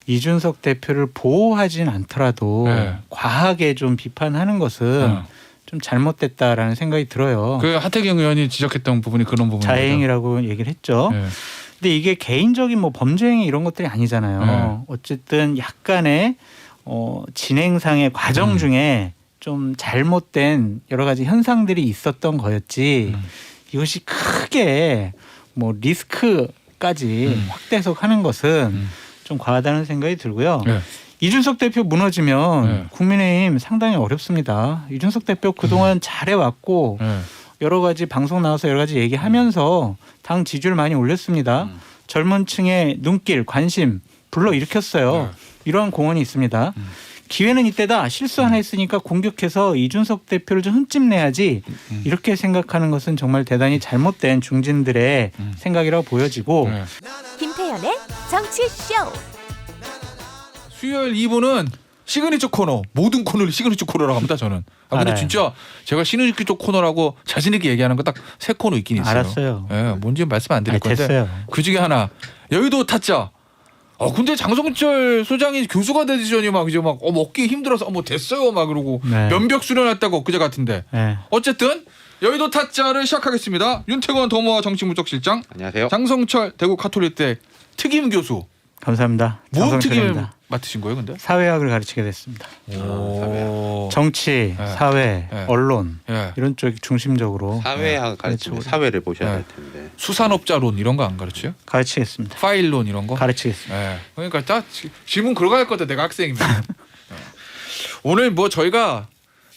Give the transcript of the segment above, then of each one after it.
이준석 대표를 보호하진 않더라도 과하게 좀 비판하는 것은 좀 잘못됐다라는 생각이 들어요. 그 하태경 의원이 지적했던 부분이 그런 부분이죠. 자행이라고 얘기를 했죠. 근데 이게 개인적인 뭐 범죄 행위 이런 것들이 아니잖아요. 어쨌든 약간의 진행상의 과정 중에 좀 잘못된 여러 가지 현상들이 있었던 거였지. 이것이 크게 뭐 리스크까지 확대 해석하는 것은 좀 과하다는 생각이 들고요. 이준석 대표 무너지면 국민의힘 상당히 어렵습니다. 이준석 대표 그동안 잘해왔고 여러 가지 방송 나와서 여러 가지 얘기하면서 당 지지율 많이 올렸습니다. 젊은 층의 눈길, 관심 불러일으켰어요. 이러한 공헌이 있습니다. 기회는 이때다. 실수 하나 했으니까 공격해서 이준석 대표를 좀 흠집내야지 이렇게 생각하는 것은 정말 대단히 잘못된 중진들의 생각이라고 보여지고 김태현의 정치쇼. 수요일 2부는 시그니처 코너, 모든 코너를 시그니처 코너라고 합니다. 저는. 근데 진짜 제가 시그니처 코너라고 자신 있게 얘기하는 거 딱 세 코너 있긴 있어요. 알았어요. 뭔지 말씀 안 드릴 건데 됐어요. 그 중에 하나 여의도 타짜. 근데 장성철 소장이 교수가 되시더니 막 이제 막 먹기 힘들어서 뭐 됐어요 막 그러고 면벽 수련했다고 엊그제 같은데. 어쨌든 여의도 타짜를 시작하겠습니다. 윤태권 더모아 정치문적실장. 안녕하세요. 장성철 대구 카톨릭대 특임 교수. 감사합니다. 무슨 특임 맡으신 거예요, 근데? 사회학을 가르치게 됐습니다. 정치, 사회, 언론 이런 쪽이 중심적으로 사회학 가르치면 사회를 보셔야 될 텐데. 수산업자론 이런 거 안 가르쳐요? 가르치겠습니다. 파일론 이런 거? 가르치겠습니다. 그러니까 딱 질문 그러고 할 거다. 내가 학생이면. 오늘 뭐 저희가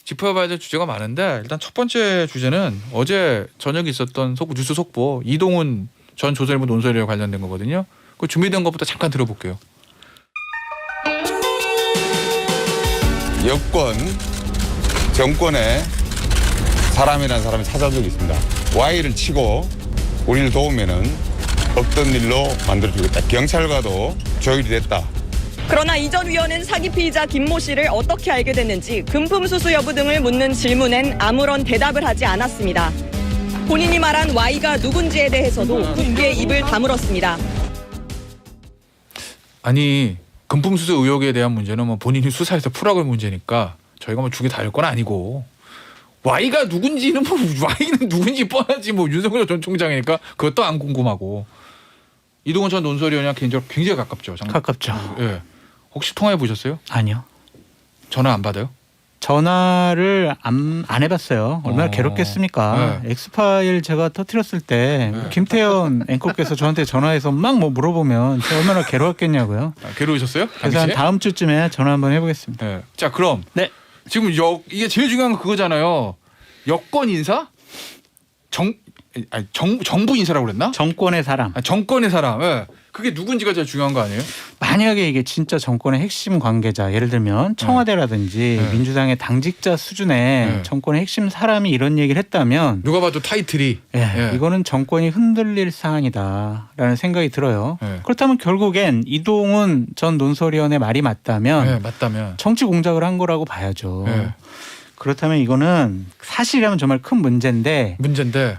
짚어봐야 될 주제가 많은데 일단 첫 번째 주제는 어제 저녁에 있었던 뉴스 속보 이동훈 전 조선일보 논설위와 관련된 거거든요. 그 준비된 것부터 잠깐 들어볼게요. 여권, 정권에 사람이라는 사람이 찾아온 적이 있습니다. Y를 치고 우리를 도우면은 없던 일로 만들어주겠다. 경찰과도 조율이 됐다. 그러나 이 전 위원은 사기 피의자 김모 씨를 어떻게 알게 됐는지 금품 수수 여부 등을 묻는 질문엔 아무런 대답을 하지 않았습니다. 본인이 말한 Y가 누군지에 대해서도 굳게 입을 다물었습니다. 아니 금품 수수 의혹에 대한 문제는 뭐 본인이 수사해서 풀어갈 문제니까 저희가 뭐 죽이 다를 건 아니고 Y가 누군지는 뭐 Y는 누군지 뻔하지 뭐 윤석열 전 총장이니까 그것도 안 궁금하고 이동훈 전 논설위원이랑 개인적으로 굉장히 가깝죠. 가깝죠. 예. 혹시 통화해 보셨어요? 아니요. 전화 안 받아요? 전화를 안 해봤어요. 얼마나 괴롭겠습니까? 엑스파일 제가 터뜨렸을 때 김태현 앵커께서 저한테 전화해서 막 뭐 물어보면 제가 얼마나 괴로웠겠냐고요. 괴로우셨어요? 그래서 한 다음 주쯤에 전화 한번 해보겠습니다. 자 그럼 지금 이게 제일 중요한 건 그거잖아요. 여권 인사? 정부 인사라고 그랬나? 정권의 사람. 정권의 사람. 그게 누군지가 제일 중요한 거 아니에요? 만약에 이게 진짜 정권의 핵심 관계자, 예를 들면 청와대라든지 민주당의 당직자 수준의 정권의 핵심 사람이 이런 얘기를 했다면 누가 봐도 타이틀이 이거는 정권이 흔들릴 사안이다라는 생각이 들어요. 그렇다면 결국엔 이동훈 전 논설위원의 말이 맞다면 정치 공작을 한 거라고 봐야죠. 그렇다면 이거는 사실이라면 정말 큰 문제인데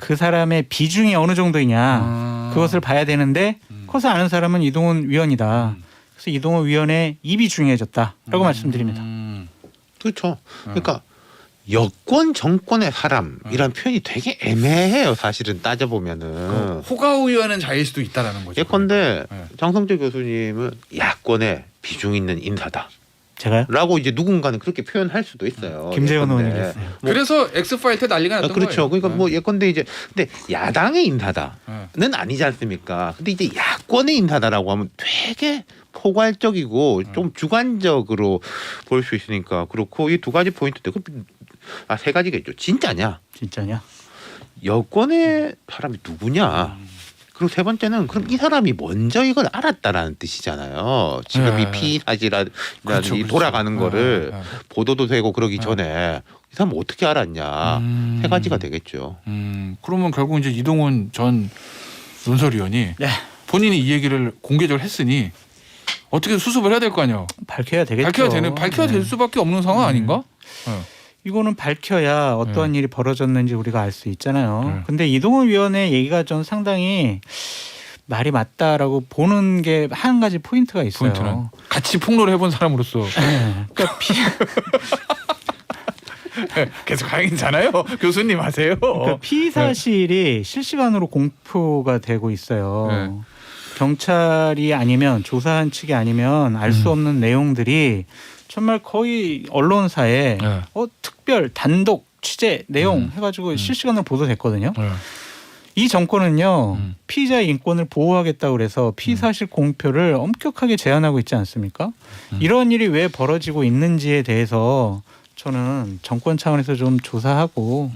그 사람의 비중이 어느 정도이냐 그것을 봐야 되는데 그것을 아는 사람은 이동훈 위원이다. 그래서 이동훈 위원의 입이 중요해졌다라고 말씀드립니다. 그렇죠. 그러니까 여권 정권의 사람이란 표현이 되게 애매해요. 사실은 따져보면은. 호가 의원은 자일 수도 있다라는 거죠. 예컨대 장성철 교수님은 야권의 비중 있는 인사다. 제가요? 라고 이제 누군가는 그렇게 표현할 수도 있어요. 김재원 의원이 그랬어요. 그래서 엑스파일 때 난리가 났던 거예요. 그렇죠. 그러니까 뭐 예컨대 이제 근데 야당의 인사다는 아니지 않습니까? 근데 이제 야권의 인사다라고 하면 되게 포괄적이고 좀 주관적으로 볼 수 있으니까 그렇고 이 두 가지 포인트인데 세 가지겠죠. 진짜냐? 여권의 사람이 누구냐? 그리고 세 번째는 그럼 이 사람이 먼저 이걸 알았다라는 뜻이잖아요. 지금 이 피의 사실이라든지 돌아가는 거를 보도도 되고 그러기 전에 이 사람 어떻게 알았냐. 세 가지가 되겠죠. 그러면 결국 이제 이동훈 전 논설위원이 본인이 이 얘기를 공개적으로 했으니 어떻게 수습을 해야 될 거 아니에요. 밝혀야 되겠죠. 밝혀야 될 수밖에 없는 상황 아닌가? 이거는 밝혀야 어떠한 일이 벌어졌는지 우리가 알 수 있잖아요. 근데 이동훈 위원의 얘기가 좀 상당히 말이 맞다라고 보는 게 한 가지 포인트가 있어요. 포인트는 같이 폭로를 해본 사람으로서 네. 그러니까 계속 강의잖아요. 교수님 하세요. 그러니까 피의 사실이 실시간으로 공표가 되고 있어요. 네. 경찰이 아니면 조사한 측이 아니면 알 수 없는 내용들이 정말 거의 언론사에 네. 특별 단독 취재 내용 해가지고 실시간으로 보도됐거든요. 네. 이 정권은요 피의자의 인권을 보호하겠다고 그래서 피의 사실 공표를 엄격하게 제한하고 있지 않습니까? 이런 일이 왜 벌어지고 있는지에 대해서 저는 정권 차원에서 좀 조사하고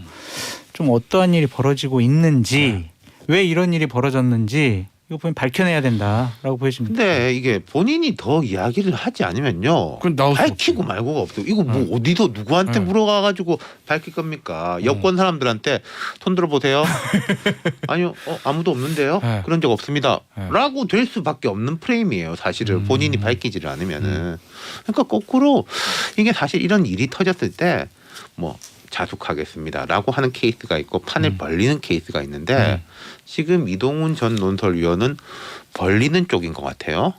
좀 어떠한 일이 벌어지고 있는지 왜 이런 일이 벌어졌는지 이거 보면 밝혀내야 된다라고 보여집니다. 근데 이게 본인이 더 이야기를 하지 않으면요. 그건 나올 수 밝히고 말고가 없어요. 이거 뭐 어디서 누구한테 물어가가지고 밝힐 겁니까? 여권 사람들한테 손 들어보세요. 아니요, 아무도 없는데요. 네. 그런 적 없습니다. 네. 라고 될 수밖에 없는 프레임이에요. 사실을 본인이 밝히지를 않으면은. 그러니까 거꾸로 이게 사실 이런 일이 터졌을 때 뭐 자숙하겠습니다라고 하는 케이스가 있고 판을 벌리는 케이스가 있는데 지금 이동훈 전 논설위원은 벌리는 쪽인 것 같아요.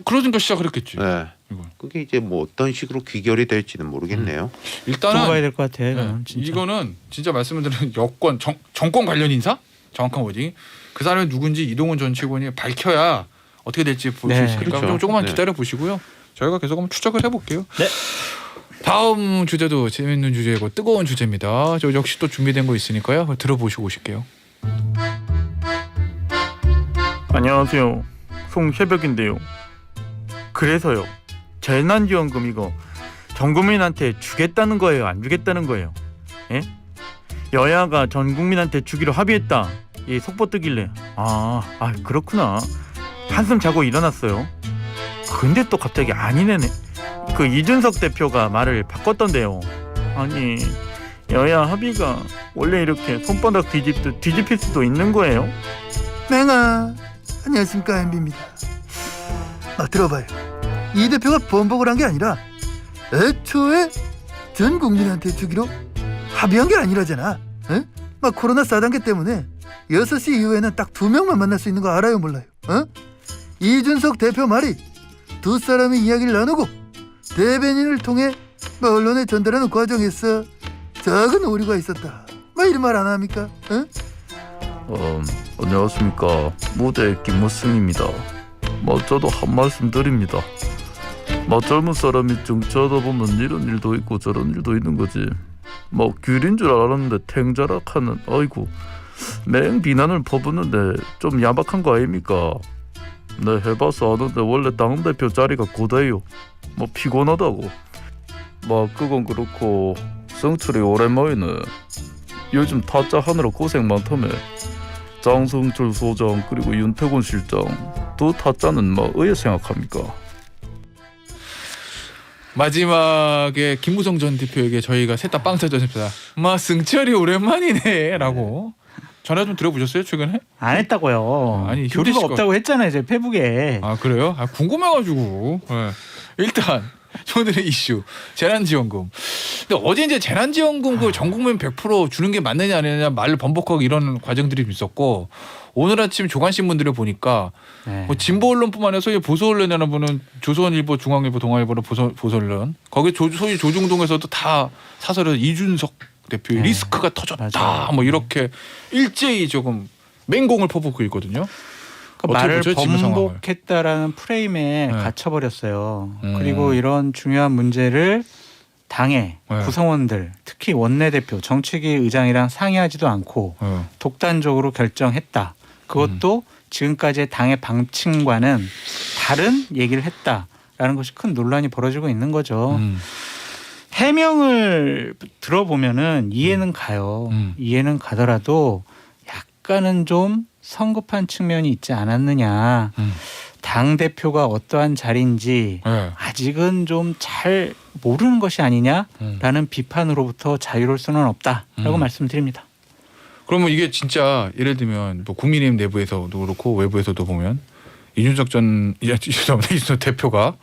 그러니까 시작을 했겠지. 네. 이건. 그게 이제 뭐 어떤 식으로 귀결이 될지는 모르겠네요. 두고 봐야 일단은 될 것 같아요. 네. 이건 진짜. 이거는 진짜 말씀드린 여권 정권 관련 인사 정확한 워딩 그 사람이 누군지 이동훈 전 최고원이 밝혀야 어떻게 될지 볼 수 네. 있으니까 그렇죠. 좀 조금만 네. 기다려 보시고요. 저희가 계속 한번 추적을 해볼게요. 네. 다음 주제도 재밌는 주제고 뜨거운 주제입니다. 저 역시 또 준비된 거 있으니까요. 들어보시고 오실게요. 안녕하세요. 송혜벽인데요. 그래서요. 재난지원금 이거 전 국민한테 주겠다는 거예요? 안 주겠다는 거예요? 예? 여야가 전 국민한테 주기로 합의했다. 이 속보 뜨길래 그렇구나. 한숨 자고 일어났어요. 근데 또 갑자기 아니네네. 그 이준석 대표가 말을 바꿨던데요. 아니 여야 합의가 원래 이렇게 손바닥 뒤집힐 수도 있는 거예요? 맹아 안녕하십니까 MB입니다. 들어봐요. 이 대표가 번복을 한 게 아니라 애초에 전 국민한테 주기로 합의한 게 아니라잖아. 에? 막 코로나 4단계 때문에 6시 이후에는 딱 2명만 만날 수 있는 거 알아요 몰라요? 이준석 대표 말이 두 사람이 이야기를 나누고 대변인을 통해 언론에 전달하는 과정에서 작은 오류가 있었다. 이런 말 안 합니까? 안녕하십니까. 무대 김무승입니다. 저도 한 말씀 드립니다. 젊은 사람이 정치하다 보면 이런 일도 있고 저런 일도 있는 거지. 귤인 줄 알았는데 탱자락하는 아이고 맹 비난을 퍼붓는데 좀 야박한 거 아닙니까? 네 해봐서 아는데 원래 당대표 자리가 고다예요. 피곤하다고. 그건 그렇고 성철이 오랜만이네. 요즘 타짜 하느라 고생 많다며. 장성철 소장 그리고 윤태곤 실장 두 타짜는 어떻게 생각합니까? 마지막에 김무성 전 대표에게 저희가 셋 다 빵 터졌습니다. 승철이 오랜만이네라고. 전화 좀 들어보셨어요 최근에? 안 했다고요. 아니, 교류가 힘드실 없다고 했잖아요. 제 페북에. 그래요? 궁금해가지고. 네. 일단 오늘의 이슈 재난지원금. 근데 어제 이제 재난지원금 그 전 국민 100% 주는 게 맞느냐 아니냐 말을 번복하고 이런 과정들이 있었고 오늘 아침 조간신문들을 보니까 네. 진보 언론뿐만 아니라 소위 보수 언론이라는 분은 조선일보, 중앙일보, 동아일보는 보수 언론 거기 소위 조중동에서도 다 사설에서 이준석 대표의 네. 리스크가 터졌다 맞아요. 이렇게 일제히 조금 맹공을 퍼붓고 있거든요. 말을 보죠, 지금 상황을? 번복했다라는 프레임에 네. 갇혀버렸어요. 그리고 이런 중요한 문제를 당의 네. 구성원들 특히 원내대표 정책위 의장이랑 상의하지도 않고 독단적으로 결정했다. 그것도 지금까지의 당의 방침과는 다른 얘기를 했다라는 것이 큰 논란이 벌어지고 있는 거죠. 해명을 들어보면은 이해는 가요. 이해는 가더라도 약간은 좀 성급한 측면이 있지 않았느냐. 당 대표가 어떠한 자리인지 네. 아직은 좀 잘 모르는 것이 아니냐라는 비판으로부터 자유로울 수는 없다라고 말씀드립니다. 그러면 이게 진짜 예를 들면 국민의힘 내부에서도 그렇고 외부에서도 보면 이준석 대표가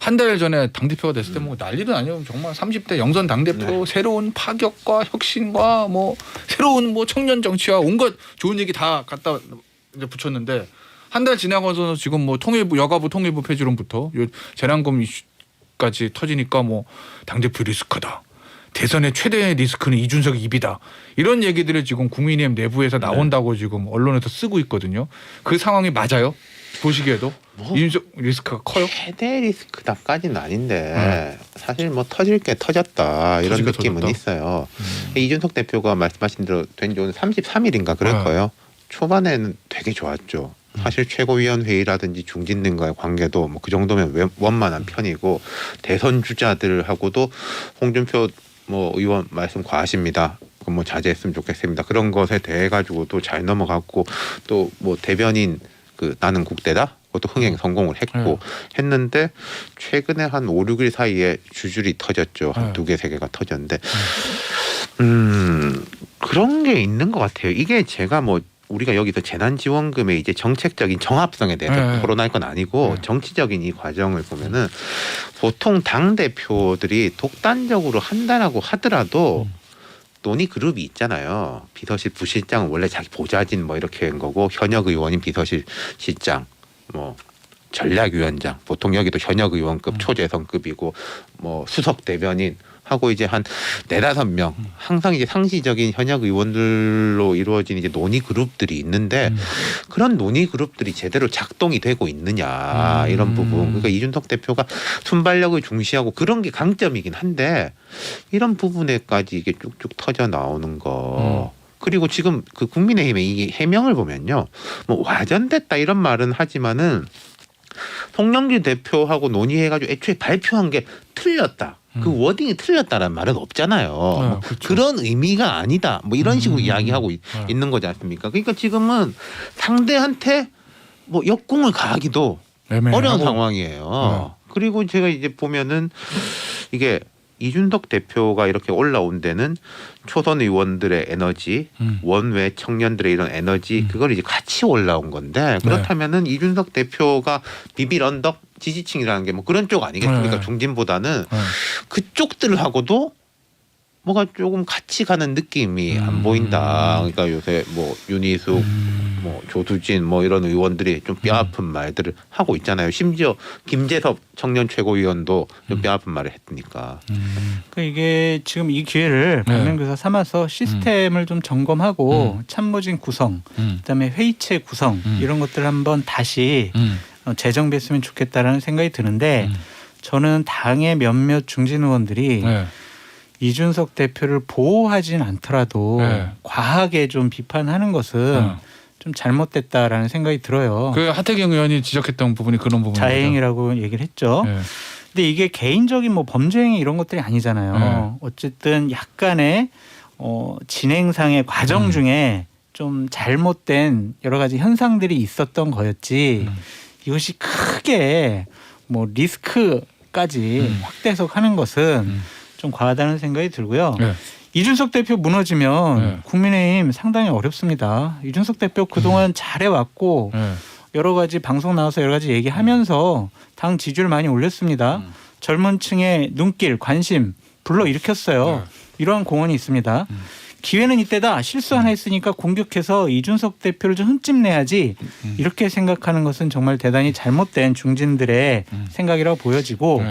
한 달 전에 당대표가 됐을 때 난리도 아니에요. 정말 30대 영선 당대표 새로운 파격과 혁신과 새로운 청년 정치와 온갖 좋은 얘기 다 갖다 이제 붙였는데 한 달 지나가서 지금 뭐 통일부 여가부 통일부 폐지론부터 요 재난금 이슈까지 터지니까 뭐 당대표 리스크다. 대선의 최대 리스크는 이준석의 입이다. 이런 얘기들을 지금 국민의힘 내부에서 나온다고 지금 언론에서 쓰고 있거든요. 그 상황이 맞아요? 보시기에도 이준석 리스크가 커요? 최대 리스크다까지는 아닌데 사실 뭐 터질 게 터졌다 이런 터질 게 느낌은 터졌다? 있어요. 이준석 대표가 말씀하신 대로 된 지 오늘 33일인가 그럴 거예요. 초반에는 되게 좋았죠. 사실 최고위원회의라든지 중진들과의 관계도 뭐 그 정도면 원만한 편이고 대선 주자들하고도 홍준표 뭐 의원 말씀 과하십니다. 뭐 자제했으면 좋겠습니다. 그런 것에 대해 가지고도 잘 넘어갔고 또 뭐 대변인 그 나는 국대다. 그것도 흥행 성공을 했고 했는데 최근에 한 5, 6일 사이에 주줄이 터졌죠. 한 2개, 3개가 터졌는데 그런 게 있는 것 같아요. 이게 제가 뭐 우리가 여기서 재난지원금의 이제 정책적인 정합성에 대해서 토론할 건 아니고 정치적인 이 과정을 보면은 보통 당 대표들이 독단적으로 한다라고 하더라도 논의 그룹이 있잖아요. 비서실 부실장은 원래 자기 보좌진 뭐 이렇게 한 거고 현역 의원인 비서실 실장, 뭐 전략위원장, 보통 여기도 현역 의원급 초재선급이고 뭐 수석 대변인 하고 이제 한 4-5명 항상 이제 상시적인 현역 의원들로 이루어진 이제 논의 그룹들이 있는데 그런 논의 그룹들이 제대로 작동이 되고 있느냐 이런 부분. 그러니까 이준석 대표가 순발력을 중시하고 그런 게 강점이긴 한데 이런 부분에까지 이게 쭉쭉 터져 나오는 거. 그리고 지금 그 국민의힘의 이 해명을 보면요, 뭐 와전됐다 이런 말은 하지만은 송영길 대표하고 논의해가지고 애초에 발표한 게 틀렸다. 그 워딩이 틀렸다는 말은 없잖아요. 뭐 그렇죠. 그런 의미가 아니다. 뭐 이런 식으로 이야기하고 있는 거지 않습니까? 그러니까 지금은 상대한테 뭐 역공을 가하기도 어려운 상황이에요. 그리고 제가 이제 보면은 이게 이준석 대표가 이렇게 올라온 데는 초선 의원들의 에너지, 원외 청년들의 이런 에너지 그걸 이제 같이 올라온 건데 그렇다면은 이준석 대표가 비빌 언덕 지지층이라는 게 뭐 그런 쪽 아니겠습니까? 중진보다는 그쪽들하고도 뭐가 조금 같이 가는 느낌이 안 보인다. 그러니까 요새 뭐 윤희숙, 뭐 조수진 뭐 이런 의원들이 좀 뼈아픈 말들을 하고 있잖아요. 심지어 김재섭 청년 최고위원도 좀 뼈아픈 말을 했으니까. 그러니까 이게 지금 이 기회를 방면교사 삼아서 시스템을 좀 점검하고 참모진 구성, 그다음에 회의체 구성 이런 것들 한번 다시 재정비했으면 좋겠다라는 생각이 드는데 저는 당의 몇몇 중진 의원들이 이준석 대표를 보호하진 않더라도 과하게 좀 비판하는 것은 좀 잘못됐다라는 생각이 들어요. 그 하태경 의원이 지적했던 부분이 그런 부분이죠. 자해행위라고 얘기를 했죠. 근데 이게 개인적인 뭐 범죄 행위 이런 것들이 아니잖아요. 어쨌든 약간의 진행상의 과정 중에 좀 잘못된 여러 가지 현상들이 있었던 거였지. 이것이 크게 뭐 리스크까지 확대 해석하는 것은 좀 과하다는 생각이 들고요. 이준석 대표 무너지면 국민의힘 상당히 어렵습니다. 이준석 대표 그동안 잘해왔고 여러 가지 방송 나와서 여러 가지 얘기하면서 당 지지율 많이 올렸습니다. 젊은 층의 눈길, 관심 불러일으켰어요. 이러한 공헌이 있습니다. 기회는 이때다. 실수 하나 했으니까 공격해서 이준석 대표를 좀 흠집내야지 이렇게 생각하는 것은 정말 대단히 잘못된 중진들의 생각이라고 보여지고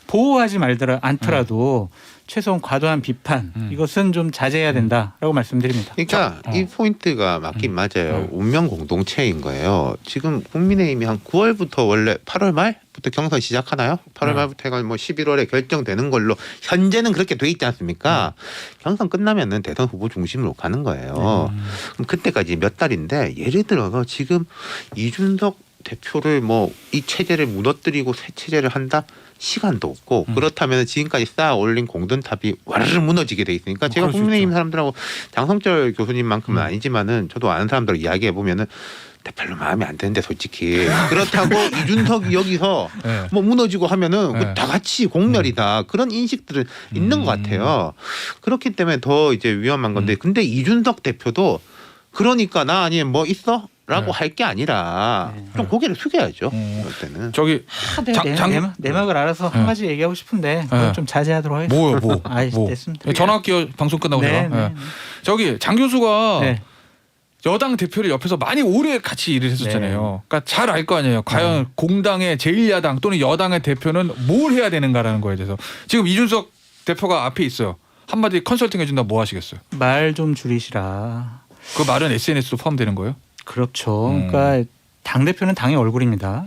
보호하지 않더라도 최소한 과도한 비판 이것은 좀 자제해야 된다라고 말씀드립니다. 그러니까 이 포인트가 맞긴 맞아요. 운명 공동체인 거예요. 지금 국민의힘이 한 9월부터 원래 8월 말부터 경선 시작하나요? 8월 말부터 해가지고 뭐 11월에 결정되는 걸로 현재는 그렇게 돼 있지 않습니까? 경선 끝나면은 대선 후보 중심으로 가는 거예요. 그럼 그때까지 몇 달인데 예를 들어서 지금 이준석 대표를 뭐 이 체제를 무너뜨리고 새 체제를 한다? 시간도 없고 그렇다면 지금까지 쌓아 올린 공든탑이 와르르 무너지게 돼 있으니까 제가 국민의힘 사람들하고 장성철 교수님만큼은 아니지만은 저도 아는 사람들 이야기해 보면은 별로 마음에 안 드는데 솔직히 그렇다고 이준석이 여기서 뭐 무너지고 하면은 다 같이 공멸이다 그런 인식들은 있는 것 같아요. 그렇기 때문에 더 이제 위험한 건데 근데 이준석 대표도 그러니까 나 아니면 뭐 있어? 라고 할 게 아니라 좀 고개를 숙여야죠. 그럴 때는. 저기 내막을 알아서 한 가지 얘기하고 싶은데 그건 좀 자제하도록 하겠습니다. 뭐요? 아이, 됐습니다. 전화 할게요. 방송 끝나고 제가. 저기 장 교수가 여당 대표를 옆에서 많이 오래 같이 일을 했었잖아요. 그러니까 잘 알 거 아니에요. 과연 공당의 제1야당 또는 여당의 대표는 뭘 해야 되는가라는 거에 대해서. 지금 이준석 대표가 앞에 있어요. 한마디 컨설팅 해준다 뭐 하시겠어요? 말 좀 줄이시라. 그 말은 SNS도 포함되는 거예요? 그렇죠. 그러니까 당 대표는 당의 얼굴입니다.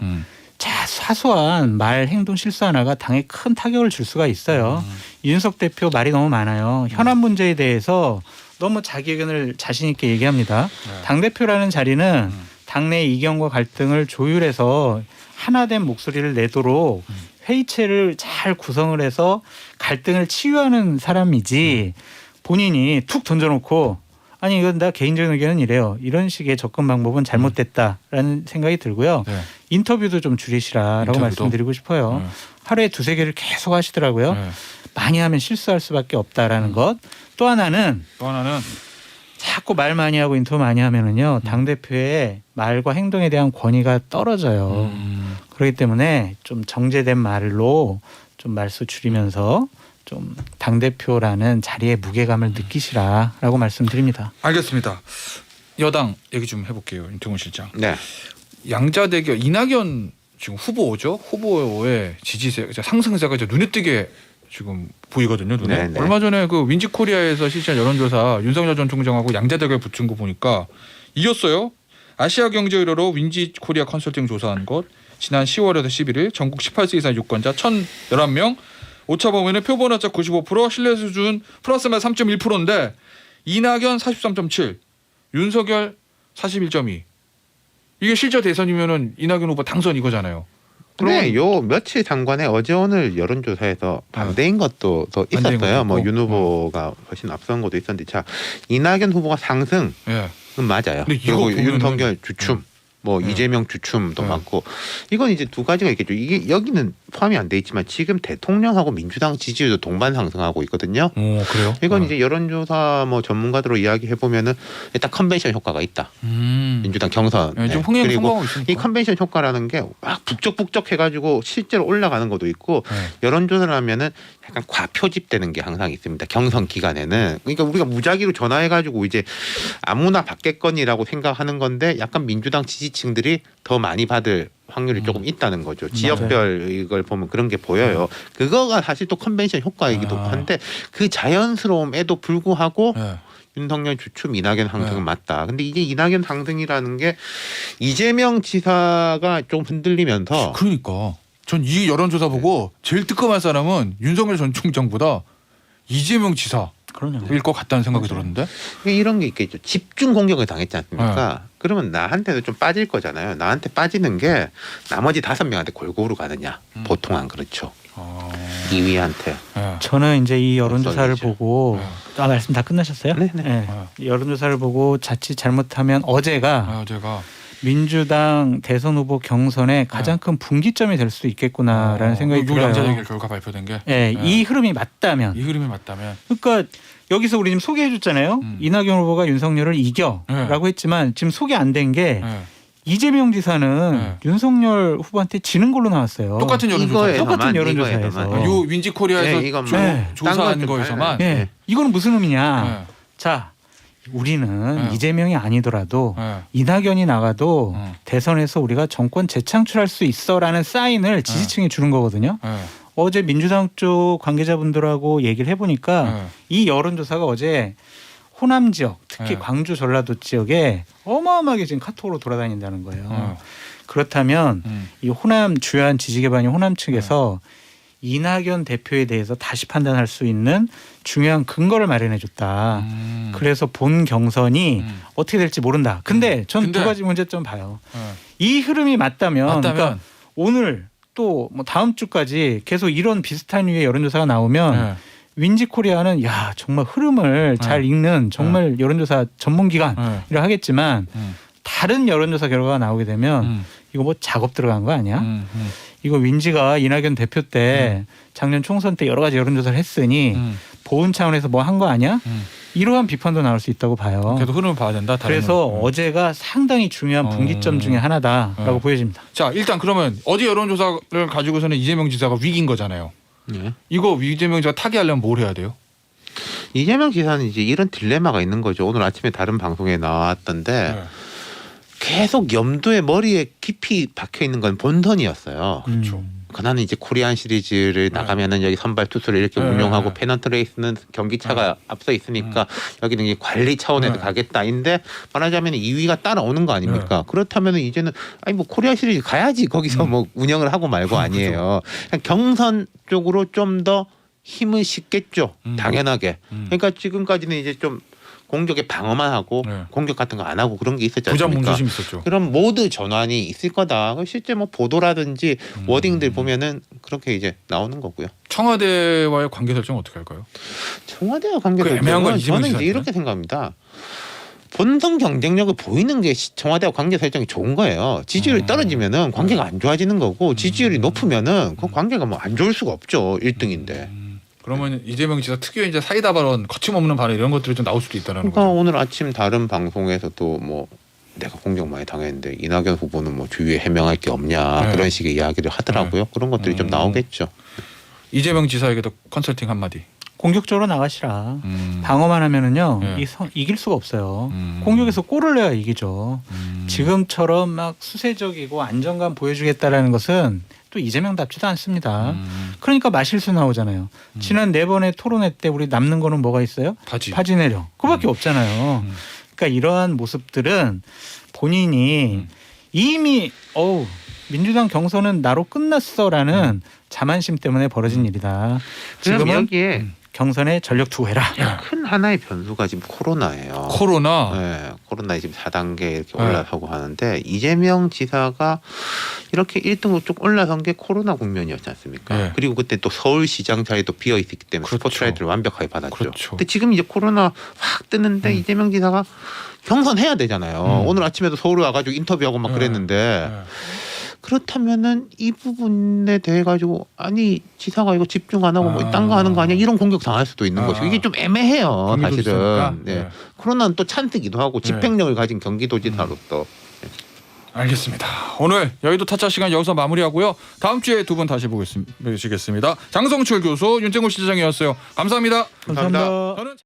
자, 사소한 말, 행동 실수 하나가 당에 큰 타격을 줄 수가 있어요. 이준석 대표 말이 너무 많아요. 현안 문제에 대해서 너무 자기 의견을 자신 있게 얘기합니다. 네. 당 대표라는 자리는 당내 이견과 갈등을 조율해서 하나된 목소리를 내도록 회의체를 잘 구성을 해서 갈등을 치유하는 사람이지 본인이 툭 던져놓고 아니 이건 나 개인적인 의견은 이래요. 이런 식의 접근 방법은 잘못됐다라는 생각이 들고요. 네. 인터뷰도 좀 줄이시라라고 인터뷰도? 말씀드리고 싶어요. 하루에 2-3개를 계속 하시더라고요. 네. 많이 하면 실수할 수밖에 없다라는 것. 또 하나는 자꾸 말 많이 하고 인터뷰 많이 하면은요 당대표의 말과 행동에 대한 권위가 떨어져요. 그렇기 때문에 좀 정제된 말로 좀 말수 줄이면서 좀 당대표라는 자리의 무게감을 느끼시라라고 말씀드립니다. 알겠습니다. 여당 얘기 좀 해볼게요. 윤태곤 실장. 네. 양자 대결 이낙연 지금 후보죠. 후보의 지지세 상승세가 이제 눈에 띄게 지금 보이거든요. 눈에. 네네. 얼마 전에 그 윈지코리아에서 실시한 여론조사 윤석열 전 총장하고 양자 대결 붙은 거 보니까 이겼어요. 아시아경제의뢰로 윈지코리아 컨설팅 조사한 것 지난 10월에서 11일 전국 18세 이상 유권자 1,011명 오차 범위는 표본 오차 95% 신뢰 수준 플러스 마이너스 3.1%인데 이낙연 43.7 윤석열 41.2 이게 실제 대선이면은 이낙연 후보 당선 이거잖아요. 근데 요 며칠 상관에 어제 오늘 여론조사에서 반대인 것도 더 반대인 있었어요. 것도 뭐 있고. 윤 후보가 훨씬 앞선 것도 있었는데 자 이낙연 후보가 상승 예. 맞아요. 근데 이거 그리고 보면은 윤석열 주춤, 뭐 네. 이재명 주춤도 네. 많고 이건 이제 두 가지가 있겠죠. 이게 여기는 포함이 안 돼 있지만 지금 대통령하고 민주당 지지율도 동반 상승하고 있거든요. 오 그래요? 이건 이제 여론조사 뭐 전문가들로 이야기해 보면은 일단 컨벤션 효과가 있다. 민주당 경선. 예, 좀 네. 흥행 그리고 성공하고 있으니까. 이 컨벤션 효과라는 게 막 북적북적 해가지고 실제로 올라가는 것도 있고 네. 여론조사를 하면은 약간 과표집되는 게 항상 있습니다. 경선 기간에는. 그러니까 우리가 무작위로 전화해가지고 이제 아무나 받겠거니라고 생각하는 건데 약간 민주당 지지층들이 더 많이 받을 확률이 조금 있다는 거죠. 지역별 이걸 보면 그런 게 보여요. 그거가 사실 또 컨벤션 효과이기도 한데 그 자연스러움에도 불구하고 예. 윤석열 주춤 이낙연 상승은 네. 맞다. 근데 이게 이낙연 상승이라는 게 이재명 지사가 좀 흔들리면서 그러니까 전 이 여론조사 보고 제일 뜨끔한 사람은 윤석열 전 총장보다 이재명 지사일 그럼요. 것 같다는 생각이 들었는데. 이런 게 있겠죠. 집중 공격을 당했지 않습니까? 그러면 나한테도 좀 빠질 거잖아요. 나한테 빠지는 게 나머지 5명한테 골고루 가느냐. 보통 안 그렇죠. 2위한테. 예. 저는 이제 이 여론조사를 썰리죠. 보고 말씀 다 끝나셨어요? 네네. 여론조사를 보고 자칫 잘못하면 어제가 제가 민주당 대선 후보 경선의 가장 큰 분기점이 될 수도 있겠구나라는 생각이 요 양자 들어요. 대결 결과 발표된 게. 예, 이 흐름이 맞다면, 이 흐름이 맞다면. 그러니까 여기서 우리 지금 소개해줬잖아요. 이낙연 후보가 윤석열을 이겨라고 했지만 지금 소개 안 된 게 예. 이재명 지사는 윤석열 후보한테 지는 걸로 나왔어요. 똑같은 여론조사. 이거에 똑같은 이거에만, 여론조사에서. 이거에만. 요 윈지코리아에서 네, 이건 조- 뭐 네. 조사한 딴건 좀 거에서만. 달라요. 예, 이거는 무슨 의미냐? 예. 자, 우리는 네. 이재명이 아니더라도 예. 이낙연이 나가도 대선에서 우리가 정권 재창출할 수 있어라는 사인을 지지층에 주는 거거든요. 예. 어제 민주당 쪽 관계자분들하고 얘기를 해보니까 예. 이 여론조사가 어제 호남 지역, 특히 네. 광주 전라도 지역에 어마어마하게 지금 카톡으로 돌아다닌다는 거예요. 그렇다면 이 호남 주요한 지지 기반인 호남 측에서 이낙연 대표에 대해서 다시 판단할 수 있는 중요한 근거를 마련해 줬다. 그래서 본 경선이 어떻게 될지 모른다. 근데 전 두 근데- 가지 문제점 봐요. 예. 이 흐름이 맞다면, 맞다면 그러니까 오늘 또 뭐 다음 주까지 계속 이런 비슷한 류의 여론조사가 나오면 예. 윈지코리아는 야 정말 흐름을 잘 읽는 정말 여론조사 전문기관이라 하겠지만 다른 여론조사 결과가 나오게 되면 이거 뭐 작업 들어간 거 아니야? 이거 윈지가 이낙연 대표 때 작년 총선 때 여러 가지 여론조사를 했으니 보훈 차원에서 뭐 한 거 아니야? 이러한 비판도 나올 수 있다고 봐요. 계속 흐름을 봐야 된다. 다른 그래서 건. 어제가 상당히 중요한 분기점 중에 하나다라고 보여집니다. 자 일단 그러면 어제 여론조사를 가지고서는 이재명 지사가 위기인 거잖아요. 네. 이거 이재명 지사 타개하려면 뭘 해야 돼요? 이재명 지사는 이제 이런 딜레마가 있는 거죠. 오늘 아침에 다른 방송에 나왔던데 네. 계속 염두에 머리에 깊이 박혀 있는 건 본선이었어요. 그렇죠. 그나는 이제 코리안 시리즈를 나가면은 여기 선발 투수를 이렇게 네. 운용하고 페넌트 레이스는 경기차가 앞서 있으니까 여기는 이제 관리 차원에서 가겠다인데 말하자면 2위가 따라오는 거 아닙니까? 그렇다면 이제는 아니 뭐 코리안 시리즈 가야지 거기서 뭐 운영을 하고 말고 아니에요. 그냥 경선 쪽으로 좀 더 힘을 싣겠죠. 당연하게. 그러니까 지금까지는 이제 좀 공격에 방어만 하고 네. 공격 같은 거 안 하고 그런 게 있었지 부자 않습니까? 몸조심 있었죠. 그런 모드 전환이 있을 거다. 실제 뭐 보도라든지 워딩들 보면은 그렇게 이제 나오는 거고요. 청와대와의 관계 설정 어떻게 할까요? 청와대와 관계 그 애매한 건 설정은 이재명 저는 이제 지사한테. 이렇게 생각합니다. 본선 경쟁력을 보이는 게 청와대와 관계 설정이 좋은 거예요. 지지율이 떨어지면은 관계가 안 좋아지는 거고 지지율이 높으면은 그 관계가 뭐 안 좋을 수가 없죠. 1등인데. 그러면 이재명 지사 특유의 이제 사이다 발언, 거침없는 발언 이런 것들이 좀 나올 수도 있다는 그러니까 거죠. 오늘 아침 다른 방송에서도 뭐 내가 공격 많이 당했는데 이낙연 후보는 뭐 주위에 해명할 게 없냐 네. 그런 식의 이야기를 하더라고요. 그런 것들이 좀 나오겠죠. 이재명 지사에게도 컨설팅 한마디. 공격적으로 나가시라. 방어만 하면은요 네. 이길 수가 없어요. 공격에서 골을 내야 이기죠. 지금처럼 막 수세적이고 안정감 보여주겠다라는 것은 또 이재명답지도 않습니다. 그러니까 마실수 나오잖아요. 지난 4번의 토론회 때 우리 남는 거는 뭐가 있어요? 바지 내려. 그거밖에 없잖아요. 그러니까 이러한 모습들은 본인이 이미 민주당 경선은 나로 끝났어라는 자만심 때문에 벌어진 일이다. 지금 지금은 여기에 경선에 전력 투구해라. 큰 하나의 변수가 지금 코로나예요. 코로나. 네, 코로나 지금 4단계 이렇게 올라서고 하는데 이재명 지사가 이렇게 1등으로 쭉 올라선 게 코로나 국면이었지 않습니까? 네. 그리고 그때 또 서울시장 자리도 비어 있기 때문에 그렇죠. 스포트라이트를 완벽하게 받았죠. 그렇죠. 근데 지금 이제 코로나 확 뜨는데 이재명 지사가 경선해야 되잖아요. 오늘 아침에도 서울 와가지고 인터뷰하고 막 그랬는데 그렇다면은 이 부분에 대해 가지고 아니 지사가 이거 집중 안 하고 뭐 딴 거 하는 거 아니야 이런 공격 당할 수도 있는 것이고 이게 좀 애매해요 경기도지사니까? 사실은. 네. 네. 코로나는 또 찬스기도 하고 집행력을 가진 경기도지사로서. 알겠습니다. 오늘 여의도 타짜 시간 여기서 마무리하고요. 다음 주에 두 분 다시 보시겠습니다. 장성철 교수, 윤정호 시장이었어요. 감사합니다. 감사합니다. 저는